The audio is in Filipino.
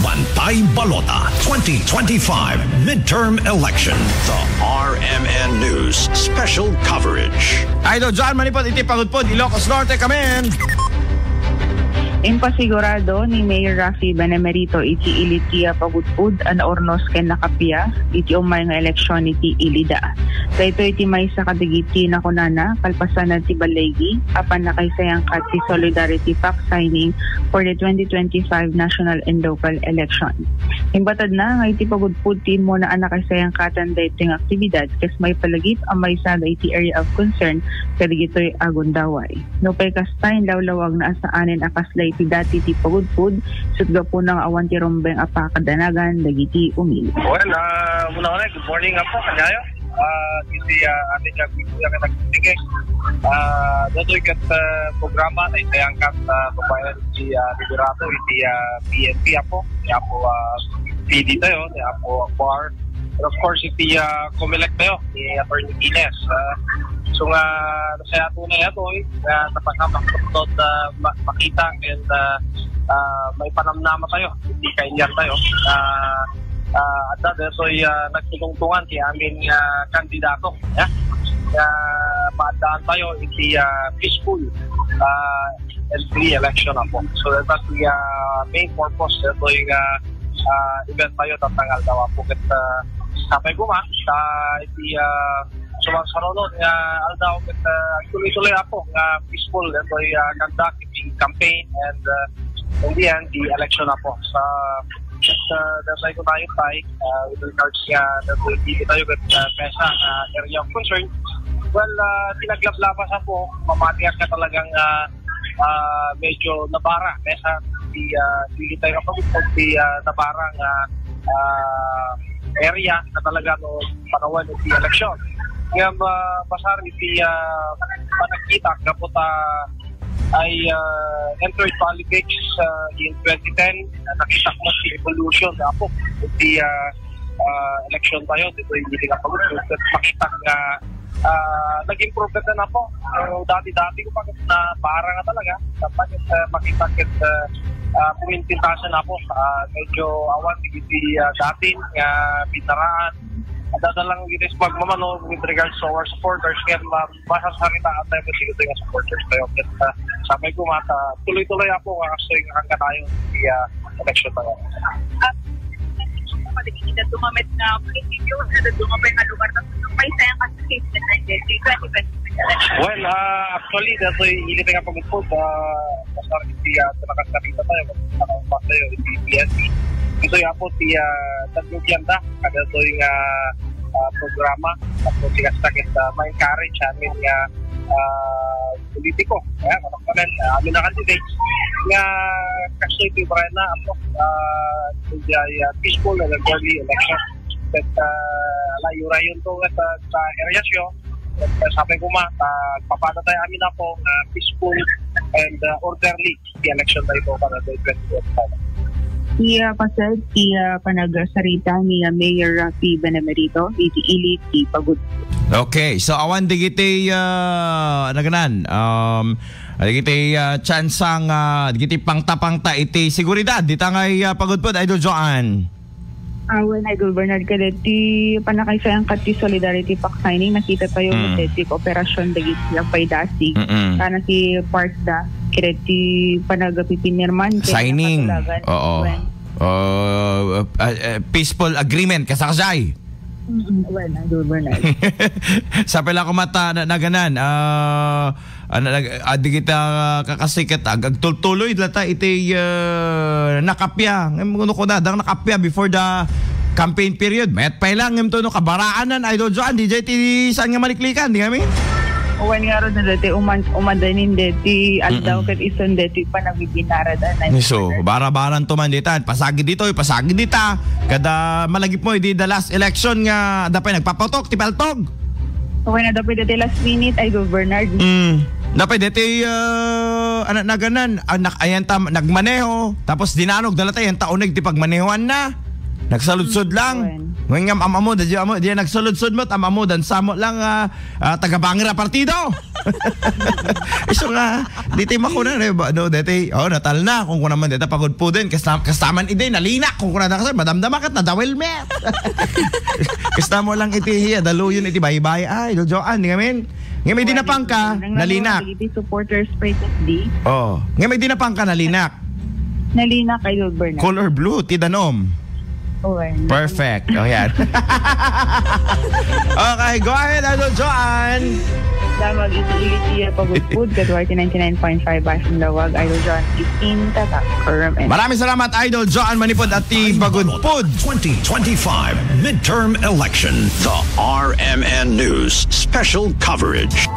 Bantay Balota 2025 Midterm Election. The RMN News Special Coverage. Idol John Manipod, iti Pagudpod, Ilocos Norte, kami. Impasigurado ni Mayor Rafi Benemerito iti ilitia pagudpud an ornos ken nakapia iti umay nga eleksyon iti ilida. Dayto iti may sa kadigiti na kunana kalpasan ti balaygi apan nakaysayang kat ti Solidarity Pact signing for the 2025 national and local election. Imbatad na nga iti pagudpud ti mo na an nakaysayang katan dayto nga aktibidad kes may palagip ang may sada iti area of concern kadigitoy agundaway. No pay kastain lawlawag na asaanen akaslay ti dati ti pagudpud sudga po ng awan ti rombeng apakadanagan dagiti umili. Well, muna good morning po kanyayo. Iti ating nagbibuya ka nagsisigay. Dato'y kat programa na itayang kat babayan iti liberato iti PNP po. Kaya po PD tayo, kaya po bar. And of course, iti Comelec tayo, ni Atty. Ines. So nga, nasaya ito na ito, napasama ko makita and may panamnama tayo, hindi kainyan tayo. At so nagtutungtungan kaya aming kandidato. Paadaan tayo, iti peaceful and free election na po. So that's the main purpose. Ito yung event tayo, tatangal daw po. Sapay ko iti sumasaroon aldaw tuloy-tuloy ako peaceful ito conduct the campaign and in the end the election na po sa dasay ko tayo with regards hindi tayo pesa area of concern. Well, tinaglablabas ako mamatiyak ka talagang medyo nabara pesa hindi tayo kapag nabarang area na talaga no panawan ng election. Kaya basar iti panagkita kapot ay entered politics in 2010 nakita ko si evolution na po iti election tayo dito hindi nga pag-usap at makita nga nag-improve na po. Dati-dati ko pag na para nga talaga dapat makita kit pumintintasan na po medyo awan iti datin nga binaraan dadalang gitis pagmamano with regards to our supporters kaya masasarita at tayo siguro yung supporters tayo at sabay ko mata tuloy-tuloy ako kasi hanggang tayo di election tayo. At paligid na dumamit na principyo na dumamit na lugar na may sayang kasi sa 2020 election. Well, actually dito hindi nga pagpupod pasar iti nakasarita tayo nakasarita tayo iti PNP. Ito yung po si Taglugyanda kada ito yung programa at siya sakit ma-encourage amin nga politiko amin na candidates nga kaso ito yung na po peaceful and orderly election at layo-rayon to at sa area siyo at sabi ko papano tayo amin na po peaceful and orderly the election tayo po para 2025. Iya pasal iya panagasarita ni Mayor Rafi Benemerito iti iti pagud. Okay, so awan digiti naganan digiti chansang digiti pangta iti seguridad ditangay pagudpod Idol Joan. Awan Idol Bernard kadeti panakaysayang kat ti Solidarity Pact signing nakita tayo with operasyon dagiti apay dasig kana si part da kireti panagapipinirman signing oo peaceful agreement kasakasay well Idol Bernard sa pala ko mata na ganan di kita kakasikat agtultuloy data iti nakapya ngayon ko na dang nakapya before the campaign period met pa lang ngayon to no kabaraanan Idol Joan DJ ti saan nga maliklikan di kami Uwan nga ron na dati, umadanin dati, aldaw kat ison dati pa nabibinara daan. So, bara-baran to man dita, pasagid dito, pasagid dita. Kada malagip mo, di the last election nga, dapay nagpapatok, tipaltog. Uwan na dapay dati last minute, Idol Bernard. Dapay dati, anak na ganan, ayan nagmaneho, tapos dinanog, dalatay, ang taonig, di pagmanehoan na. Nagsaludsod lang. Ngayon nga amamo di nagsaludsod mo amamo dan samo lang taga-Bangra partido. Iso nga dito makuna no dito natal na kung naman dito pagod po din kastaman ide nalina kung kuna kasi madamdama kat na dawel met. Kasta mo lang iti daluyon iti baybay ay Joan ngamen. Ngayon may dinapang ka nalinak. Supporters presently. Oh, ngayon may dinapang ka nalinak. Nalinak kay Lord Bernard. Color blue tidanom. Perfect. Oh, yan. Okay, go ahead, Joan. Damag iti pagudpud Kadwarte 99.5 Basing Lawag, Idol Joan 15 Tatak RMN. Maraming salamat, Idol Joan Manipod at Pagudpud. 2025 midterm election. The RMN News special coverage.